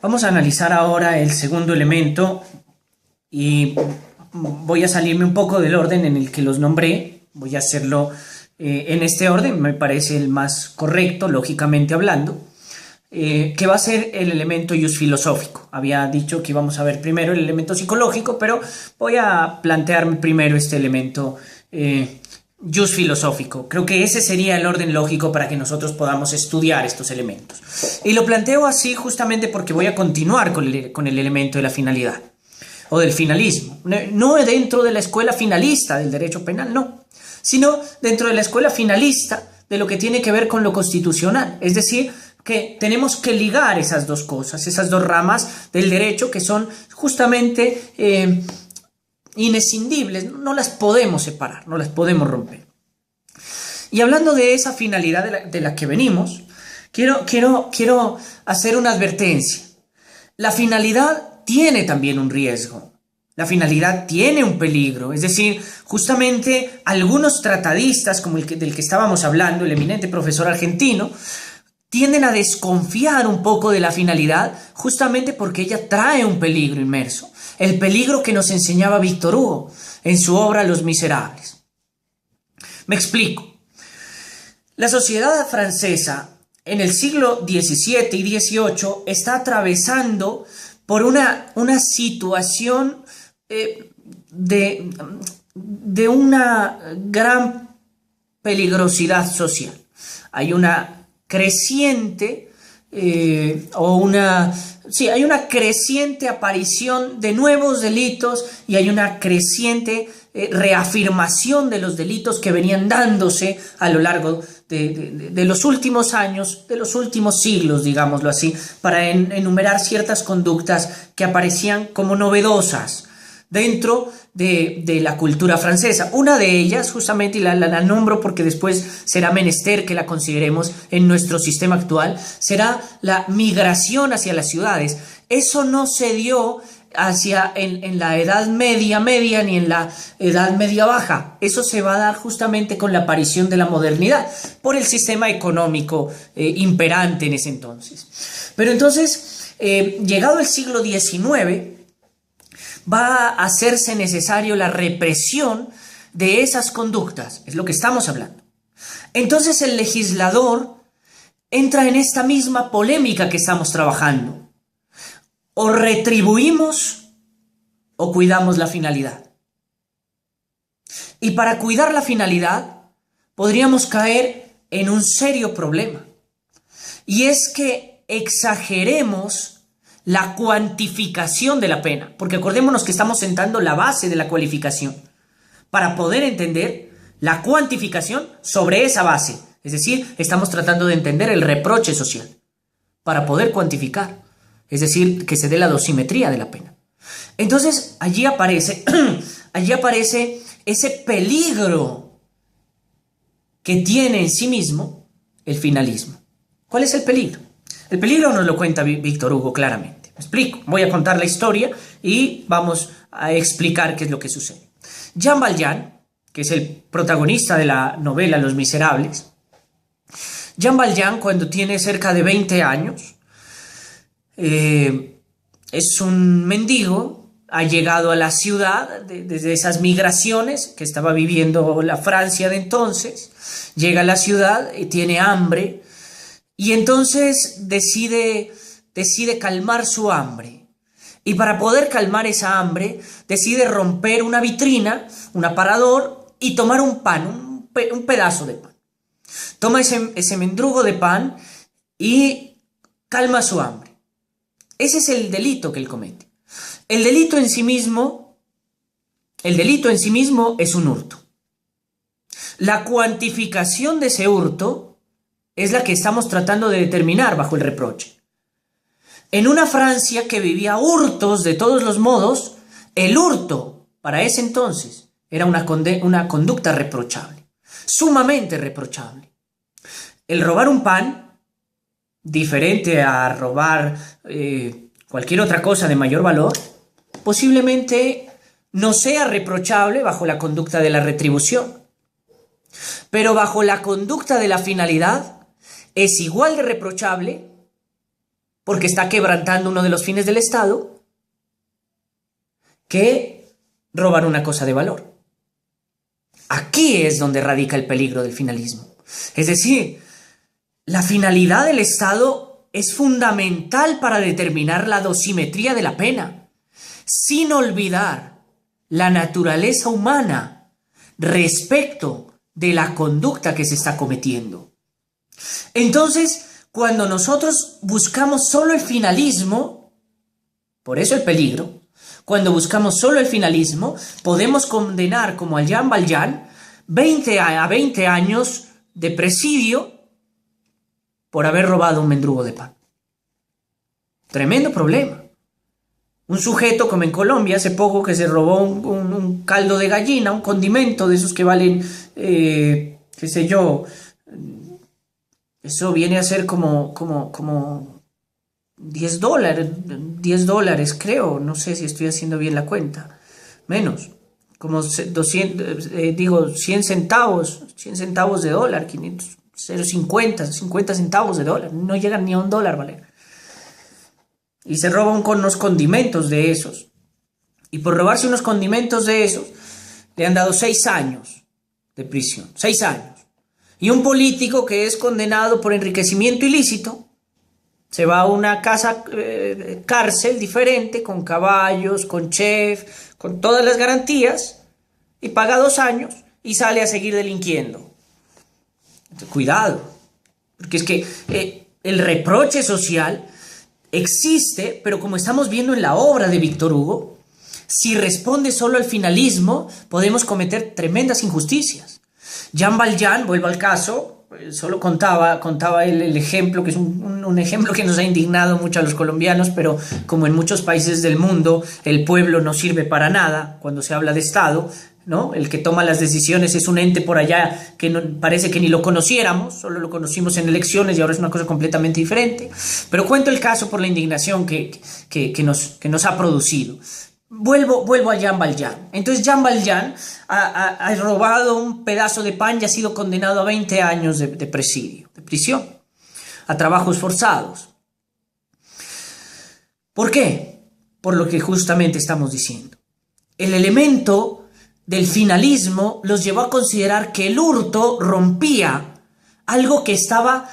Vamos a analizar ahora el segundo elemento y voy a salirme un poco del orden en el que los nombré. Voy a hacerlo en este orden, me parece el más correcto, lógicamente hablando, que va a ser el elemento ius filosófico. Había dicho que íbamos a ver primero el elemento psicológico, pero voy a plantearme primero este elemento ius filosófico. Creo que ese sería el orden lógico para que nosotros podamos estudiar estos elementos. Y lo planteo así justamente porque voy a continuar con el elemento de la finalidad o del finalismo. No dentro de la escuela finalista del derecho penal, no, sino dentro de la escuela finalista de lo que tiene que ver con lo constitucional. Es decir, que tenemos que ligar esas dos cosas, esas dos ramas del derecho que son justamente inescindibles, no las podemos separar, no las podemos romper. Y hablando de esa finalidad de la que venimos, quiero hacer una advertencia. La finalidad tiene también un riesgo. La finalidad tiene un peligro. Es decir, justamente algunos tratadistas, como del que estábamos hablando, el eminente profesor argentino, tienden a desconfiar un poco de la finalidad justamente porque ella trae un peligro inmerso. El peligro que nos enseñaba Víctor Hugo en su obra Los Miserables. Me explico. La sociedad francesa en el siglo XVII y XVIII está atravesando por una situación de una gran peligrosidad social. Hay una creciente hay una creciente aparición de nuevos delitos y hay una creciente reafirmación de los delitos que venían dándose a lo largo de los últimos años, de los últimos siglos, digámoslo así, para enumerar ciertas conductas que aparecían como novedosas dentro de la cultura francesa. Una de ellas, justamente, y la nombro porque después será menester que la consideremos en nuestro sistema actual, será la migración hacia las ciudades. Eso no se dio en la Edad Media ni en la Edad Media Baja. Eso se va a dar justamente con la aparición de la modernidad, por el sistema económico imperante en ese entonces. Pero entonces, llegado el siglo XIX, va a hacerse necesario la represión de esas conductas, es lo que estamos hablando. Entonces el legislador entra en esta misma polémica que estamos trabajando. O retribuimos o cuidamos la finalidad. Y para cuidar la finalidad podríamos caer en un serio problema. Y es que exageremos la cuantificación de la pena, porque acordémonos que estamos sentando la base de la cualificación para poder entender la cuantificación sobre esa base. Es decir, estamos tratando de entender el reproche social para poder cuantificar, es decir, que se dé la dosimetría de la pena. Entonces allí aparece ese peligro que tiene en sí mismo el finalismo. ¿Cuál es el peligro? El peligro nos lo cuenta Víctor Hugo claramente. Me explico. Voy a contar la historia y vamos a explicar qué es lo que sucede. Jean Valjean, que es el protagonista de la novela Los Miserables, Jean Valjean, cuando tiene cerca de 20 años, es un mendigo, ha llegado a la ciudad desde esas migraciones que estaba viviendo la Francia de entonces, llega a la ciudad y tiene hambre. Y entonces decide calmar su hambre. Y para poder calmar esa hambre, decide romper una vitrina, un aparador, y tomar un pan, un pedazo de pan. Toma ese mendrugo de pan y calma su hambre. Ese es el delito que él comete. El delito en sí mismo es un hurto. La cuantificación de ese hurto es la que estamos tratando de determinar bajo el reproche. En una Francia que vivía hurtos de todos los modos, el hurto para ese entonces era una conducta reprochable, sumamente reprochable. El robar un pan, diferente a robar cualquier otra cosa de mayor valor, posiblemente no sea reprochable bajo la conducta de la retribución, pero bajo la conducta de la finalidad es igual de reprochable porque está quebrantando uno de los fines del Estado, que robar una cosa de valor. Aquí es donde radica el peligro del finalismo. Es decir, la finalidad del Estado es fundamental para determinar la dosimetría de la pena, sin olvidar la naturaleza humana respecto de la conducta que se está cometiendo. Entonces, cuando nosotros buscamos solo el finalismo, por eso el peligro, cuando buscamos solo el finalismo, podemos condenar como a Jean Valjean a 20 años de presidio por haber robado un mendrugo de pan. Tremendo problema. Un sujeto, como en Colombia, hace poco, que se robó un caldo de gallina, un condimento de esos que valen, qué sé yo, eso viene a ser como $10 creo, no sé si estoy haciendo bien la cuenta, menos, como 100 centavos de dólar, 500, 50 centavos de dólar, no llegan ni a $1, ¿vale? Y se roba unos condimentos de esos, y por robarse unos condimentos de esos, le han dado 6 años de prisión, 6 años. Y un político que es condenado por enriquecimiento ilícito se va a una cárcel diferente, con caballos, con chef, con todas las garantías, y paga 2 años y sale a seguir delinquiendo. Entonces, cuidado, porque es que el reproche social existe, pero como estamos viendo en la obra de Víctor Hugo, si responde solo al finalismo, podemos cometer tremendas injusticias. Jean Valjean, vuelvo al caso, solo contaba el ejemplo, que es un ejemplo que nos ha indignado mucho a los colombianos, pero como en muchos países del mundo, el pueblo no sirve para nada cuando se habla de Estado, ¿no? El que toma las decisiones es un ente por allá que parece que ni lo conociéramos, solo lo conocimos en elecciones y ahora es una cosa completamente diferente. Pero cuento el caso por la indignación que nos ha producido. Vuelvo a Jean Valjean. Entonces Jean Valjean ha robado un pedazo de pan y ha sido condenado a 20 años de prisión, a trabajos forzados. ¿Por qué? Por lo que justamente estamos diciendo. El elemento del finalismo los llevó a considerar que el hurto rompía algo que estaba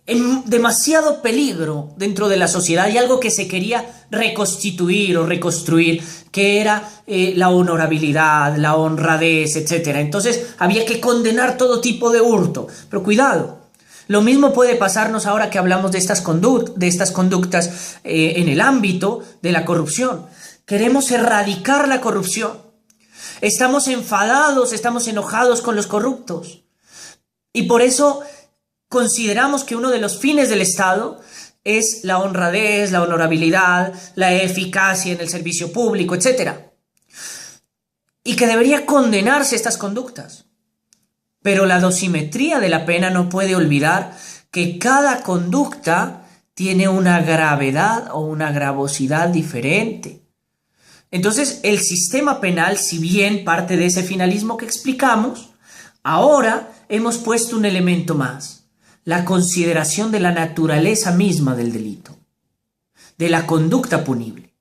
en demasiado peligro dentro de la sociedad y algo que se quería reconstituir o reconstruir, que era la honorabilidad, la honradez, etc. Entonces había que condenar todo tipo de hurto. Pero cuidado, lo mismo puede pasarnos ahora que hablamos de estas conductas en el ámbito de la corrupción. Queremos erradicar la corrupción. Estamos enfadados, estamos enojados con los corruptos. Y por eso consideramos que uno de los fines del Estado es la honradez, la honorabilidad, la eficacia en el servicio público, etc. Y que debería condenarse estas conductas. Pero la dosimetría de la pena no puede olvidar que cada conducta tiene una gravedad o una gravosidad diferente. Entonces, el sistema penal, si bien parte de ese finalismo que explicamos, ahora hemos puesto un elemento más. La consideración de la naturaleza misma del delito, de la conducta punible.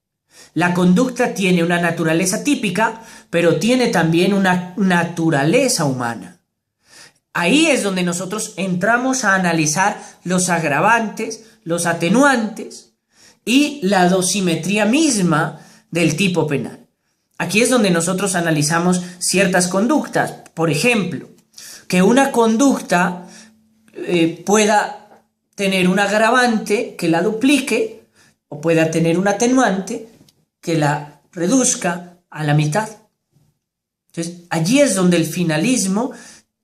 La conducta tiene una naturaleza típica, pero tiene también una naturaleza humana. Ahí es donde nosotros entramos a analizar los agravantes, los atenuantes y la dosimetría misma del tipo penal. Aquí es donde nosotros analizamos ciertas conductas. Por ejemplo, que una conducta pueda tener un agravante que la duplique o pueda tener un atenuante que la reduzca a la mitad. Entonces, allí es donde el finalismo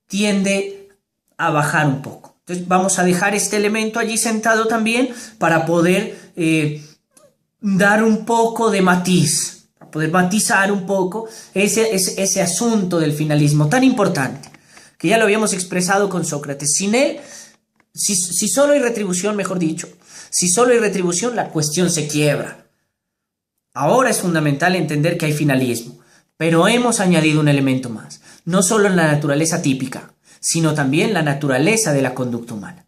tiende a bajar un poco. Entonces, vamos a dejar este elemento allí sentado también para poder dar un poco de matiz, para poder matizar un poco ese asunto del finalismo tan importante, que ya lo habíamos expresado con Sócrates. Sin él, si solo hay retribución, mejor dicho, si solo hay retribución, la cuestión se quiebra. Ahora es fundamental entender que hay finalismo, pero hemos añadido un elemento más, no solo en la naturaleza típica, sino también la naturaleza de la conducta humana.